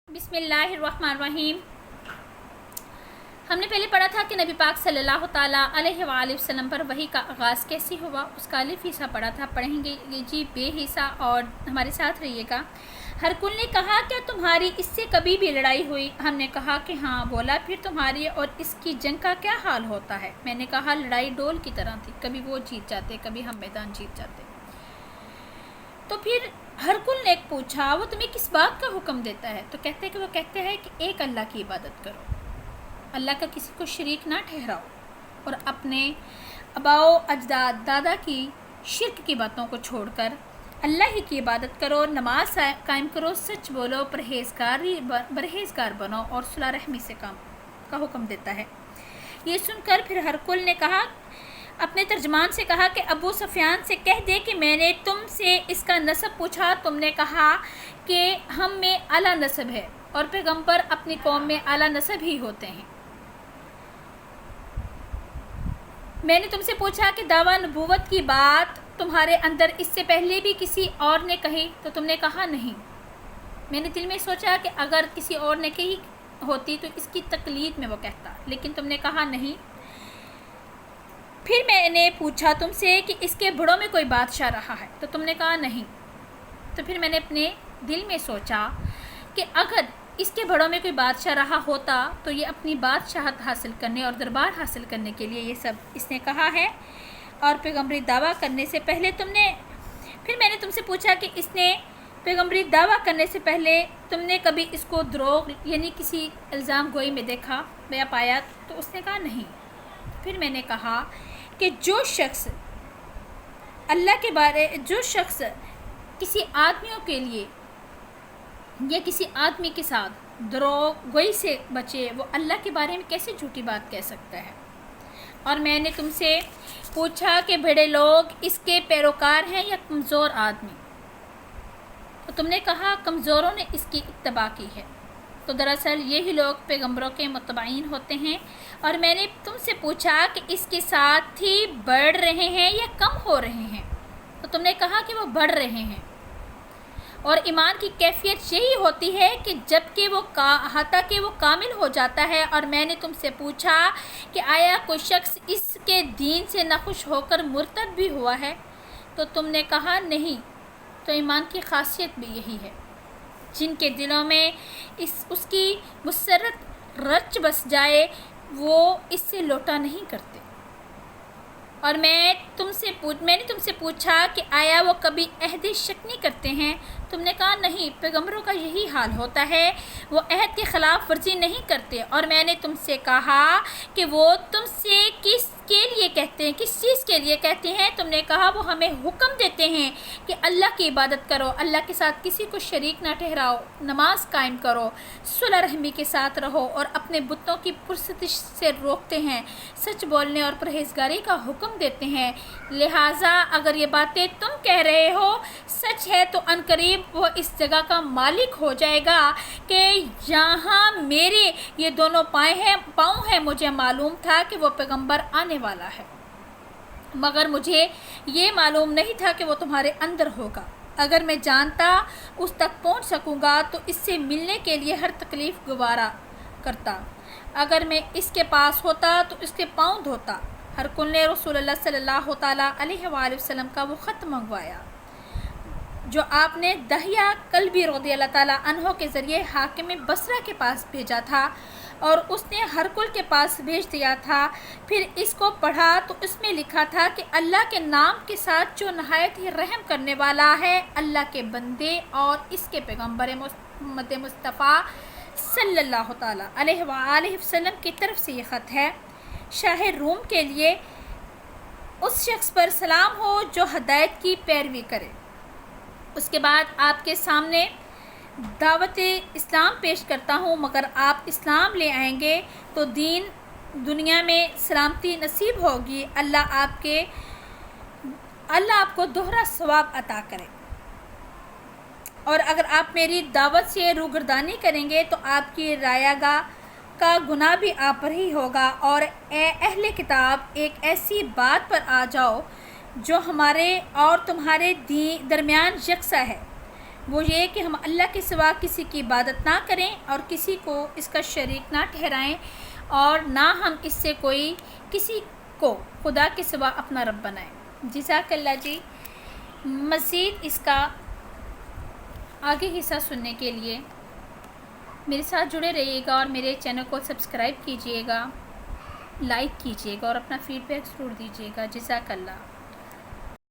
बिस्मिल्लाहिर्रहमानिर्रहीम। हमने पहले पढ़ा था कि नबी पाक सल्लल्लाहु ताला अलैहि वसल्लम पर वही का आगाज़ कैसे हुआ, उसका अलिफ हिस्सा पढ़ा था। पढ़ेंगे जी बे हिस्सा और हमारे साथ रहिएगा। हरकुल ने कहा, क्या तुम्हारी इससे कभी भी लड़ाई हुई? हमने कहा कि हाँ। बोला, फिर तुम्हारी और इसकी जंग का क्या हाल होता है? मैंने कहा, लड़ाई डोल की तरह थी, कभी वो जीत जाते, कभी हम मैदान जीत जाते। तो फिर हरकुल ने पूछा, वो तुम्हें किस बात का हुक्म देता है? तो वो कहते हैं कि एक अल्लाह की इबादत करो, अल्लाह का किसी को शरीक ना ठहराओ और अपने अबाओ अजदाद दादा की शिर्क की बातों को छोड़कर अल्लाह ही की इबादत करो, नमाज कायम करो, सच बोलो, परहेज़गार बनो और सुलह रहमी से काम का हुक्म देता है। ये सुनकर फिर हरकुल ने कहा, अपने तर्जमान से कहा कि अबू सुफियान से कह दे कि मैंने तुमसे इसका नसब पूछा, तुमने कहा कि हम में आला नसब है और पैगंबर अपनी कौम में आला नसब ही होते हैं। मैंने तुमसे पूछा कि दावा नबूवत की बात तुम्हारे अंदर इससे पहले भी किसी और ने कही, तो तुमने कहा नहीं। मैंने दिल में सोचा कि अगर किसी और ने कही होती तो इसकी तकलीद में वो कहता, लेकिन तुमने कहा नहीं। फिर मैंने पूछा तुमसे कि इसके बड़ों में कोई बादशाह रहा है, तो तुमने कहा नहीं। तो फिर मैंने अपने दिल में सोचा कि अगर इसके बड़ों में कोई बादशाह रहा होता तो ये अपनी बादशाहत हासिल करने और दरबार हासिल करने के लिए ये सब इसने कहा है और पैगंबरी दावा करने से पहले फिर मैंने तुमसे पूछा कि इसने पैगंबरी दावा करने से पहले तुमने कभी इसको द्रोग यानी किसी इल्ज़ाम गोई में देखा या पाया? तो उसने कहा नहीं। फिर मैंने कहा कि जो शख्स किसी आदमियों के लिए या किसी आदमी के साथ द्रोह गोई से बचे, वो अल्लाह के बारे में कैसे झूठी बात कह सकता है? और मैंने तुमसे पूछा कि बड़े लोग इसके पैरोकार हैं या कमज़ोर आदमी? तो तुमने कहा कमज़ोरों ने इसकी इत्तबा की है। तो दरअसल यही लोग पैगंबरों के मुतबाइन होते हैं। और मैंने तुमसे पूछा कि इसके साथ ही बढ़ रहे हैं या कम हो रहे हैं? तो तुमने कहा कि वो बढ़ रहे हैं। और ईमान की कैफियत यही होती है कि जबकि वो कामिल हो जाता है। और मैंने तुमसे पूछा कि आया कोई शख्स इसके दीन से नाखुश होकर मुर्तद भी हुआ है? तो तुमने कहा नहीं। तो ईमान की खासियत भी यही है, जिनके दिलों में उसकी मुसरत रच बस जाए वो इससे लौटा नहीं करते। और मैंने तुमसे पूछा कि आया वो कभी अहद शक्नी करते हैं? तुमने कहा नहीं, पैगंबरों का यही हाल होता है, वो अहद के ख़िलाफ़ वर्जी नहीं करते। और मैंने तुमसे कहा कि वो तुमसे किस चीज़ के लिए कहते हैं? तुमने कहा वो हमें हुक्म देते हैं कि अल्लाह की इबादत करो, अल्लाह के साथ किसी को शरीक ना ठहराओ, नमाज कायम करो, सुलह रहमी के साथ रहो और अपने बुतों की पुरस्तिश से रोकते हैं, सच बोलने और परहेज़गारी का हुक्म देते हैं। लिहाजा अगर ये बातें तुम कह रहे हो सच है तो अनकरीब वो इस जगह का मालिक हो जाएगा कि जहाँ मेरे ये दोनों पाँव हैं। मुझे मालूम था कि वो पैगंबर आने वाला है, मगर मुझे ये मालूम नहीं था कि वो तुम्हारे अंदर होगा। अगर मैं जानता उस तक पहुँच सकूँगा तो इससे मिलने के लिए हर तकलीफ़ गुवारा करता। अगर मैं इसके पास होता तो इसके पाँव धोता। हरकुल ने रसूलुल्लाह सल्लल्लाहु ताला अलैहि वसल्लम का वो ख़त मंगवाया जो आपने दहिया कल्बी रज़ियल्लाहु ताला अन्हो के ज़रिए हाकिम बसरा के पास भेजा था और उसने हरकुल के पास भेज दिया था। फिर इसको पढ़ा तो उसमें लिखा था कि अल्लाह के नाम के साथ जो नहायत ही रहम करने वाला है, अल्लाह के बंदे और इसके पैगंबर मोहम्मद मुस्तफ़ा सल्लल्लाहु ताला अलैहि वसल्लम की तरफ से ये ख़त है। शाह रूम के लिए उस शख्स पर सलाम हो जो हदायत की पैरवी करे। उसके बाद आपके सामने दावत इस्लाम पेश करता हूँ, मगर आप इस्लाम ले आएंगे तो दुनिया में सलामती नसीब होगी। अल्लाह आपको दोहरा सवाब अता करे। और अगर आप मेरी दावत से रूगर्दानी करेंगे तो आपकी रायागा का गुनाह भी आप पर ही होगा। और ए अहले किताब, एक ऐसी बात पर आ जाओ जो हमारे और तुम्हारे दरमियान यकसा है, وہ یہ کہ ہم اللہ کے سوا کسی کی عبادت نہ کریں اور کسی کو اس کا شریک نہ ٹھہرائیں، اور نہ ہم اس سے کوئی کسی کو خدا کے سوا اپنا رب بنائیں۔ جزاک اللہ جی۔ مزید اس کا آگے حصہ سننے کے لیے میرے ساتھ جڑے رہیے گا، اور میرے چینل کو سبسکرائب کیجیے گا، لائک کیجیے گا، اور اپنا فیڈ بیک ضرور دیجیے گا۔ جزاک اللہ۔